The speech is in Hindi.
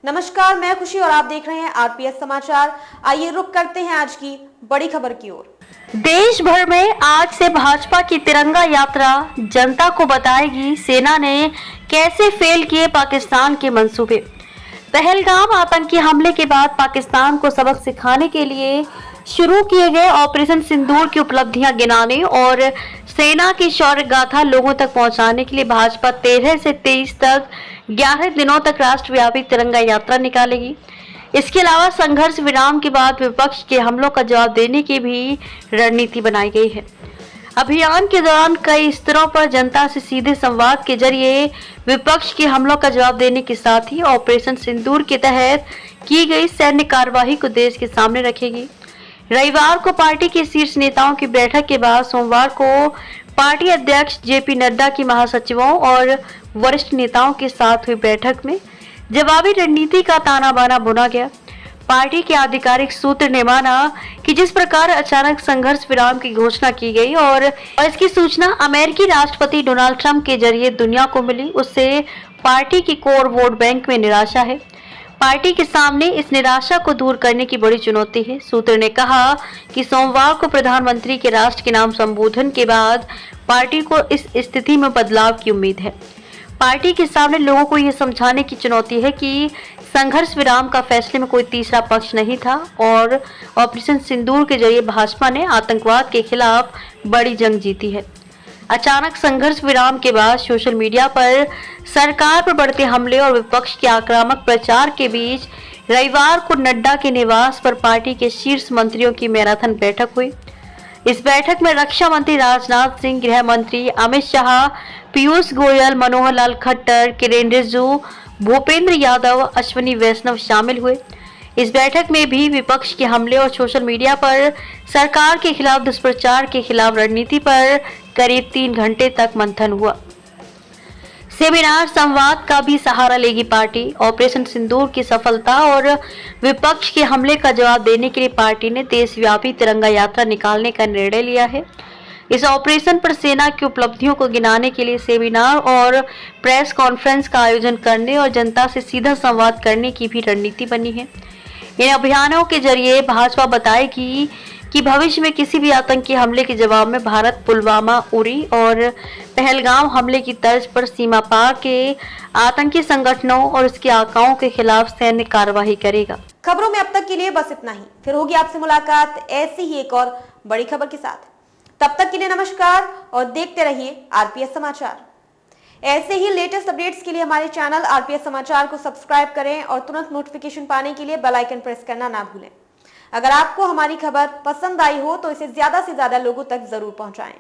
नमस्कार, मैं खुशी और आप देख रहे हैं आरपीएस समाचार। आइए रुक करते हैं आज की बड़ी खबर की ओर। देश भर में आज से भाजपा की तिरंगा यात्रा जनता को बताएगी सेना ने कैसे फेल किए पाकिस्तान के मंसूबे। पहलगाम आतंकी हमले के बाद पाकिस्तान को सबक सिखाने के लिए शुरू किए गए ऑपरेशन सिंदूर की उपलब्धियां गिनाने और सेना की शौर्य गाथा लोगों तक पहुंचाने के लिए भाजपा 13 से 23 तक 11 दिनों तक राष्ट्रव्यापी तिरंगा यात्रा निकालेगी। इसके अलावा संघर्ष विराम के बाद विपक्ष के हमलों का जवाब देने की भी रणनीति बनाई गई है। अभियान के दौरान कई स्तरों पर जनता से सीधे संवाद के जरिए विपक्ष के हमलों का जवाब देने के साथ ही ऑपरेशन सिंदूर के तहत की गई सैन्य कार्यवाही को देश के सामने रखेगी। रविवार को पार्टी के शीर्ष नेताओं की बैठक के बाद सोमवार को पार्टी अध्यक्ष जेपी नड्डा की महासचिवों और वरिष्ठ नेताओं के साथ हुई बैठक में जवाबी रणनीति का ताना बाना बुना गया। पार्टी के आधिकारिक सूत्र ने माना कि जिस प्रकार अचानक संघर्ष विराम की घोषणा की गई और इसकी सूचना अमेरिकी राष्ट्रपति डोनाल्ड ट्रंप के जरिए दुनिया को मिली, उससे पार्टी की कोर वोट बैंक में निराशा है। पार्टी के सामने इस निराशा को दूर करने की बड़ी चुनौती है। सूत्र ने कहा कि सोमवार को प्रधानमंत्री के राष्ट्र के नाम संबोधन के बाद पार्टी को इस स्थिति में बदलाव की उम्मीद है। पार्टी के सामने लोगों को यह समझाने की चुनौती है कि संघर्ष विराम का फैसले में कोई तीसरा पक्ष नहीं था और ऑपरेशन सिंदूर के जरिए भाजपा ने आतंकवाद के खिलाफ बड़ी जंग जीती है। अचानक संघर्ष विराम के बाद सोशल मीडिया पर सरकार पर बढ़ते हमले और विपक्ष के आक्रामक प्रचार के बीच रविवार को नड्डा के निवास पर पार्टी के शीर्ष मंत्रियों की मैराथन बैठक हुई। इस बैठक में रक्षा मंत्री राजनाथ सिंह, गृह मंत्री अमित शाह, पीयूष गोयल, मनोहर लाल खट्टर, किरेन रिजिजू, भूपेंद्र यादव, अश्विनी वैष्णव शामिल हुए। इस बैठक में भी विपक्ष के हमले और सोशल मीडिया पर सरकार के खिलाफ दुष्प्रचार के खिलाफ रणनीति पर करीब 3 घंटे तक मंथन हुआ। सेमिनार संवाद का भी सहारा लेगी पार्टी। ऑपरेशन सिंदूर की सफलता और विपक्ष के हमले का जवाब देने के लिए पार्टी ने देशव्यापी तिरंगा यात्रा निकालने का निर्णय लिया है। इस ऑपरेशन पर सेना की उपलब्धियों को गिनाने के लिए सेमिनार और प्रेस कॉन्फ्रेंस का आयोजन करने और जनता से सीधा संवाद करने की भी रणनीति बनी है। इन अभियानों के जरिए भाजपा बताएगी कि भविष्य में किसी भी आतंकी हमले के जवाब में भारत पुलवामा, उरी और पहलगाम हमले की तर्ज पर सीमा पार के आतंकी संगठनों और उसके आकाओं के खिलाफ सैन्य कार्यवाही करेगा। खबरों में अब तक के लिए बस इतना ही। फिर होगी आपसे मुलाकात ऐसी ही एक और बड़ी खबर के साथ। तब तक के लिए नमस्कार और देखते रहिए आरपीएस समाचार। ऐसे ही लेटेस्ट अपडेट्स के लिए हमारे चैनल आरपीएस समाचार को सब्सक्राइब करें और तुरंत नोटिफिकेशन पाने के लिए बेल आइकन प्रेस करना ना भूलें। अगर आपको हमारी खबर पसंद आई हो तो इसे ज्यादा से ज्यादा लोगों तक जरूर पहुंचाएं।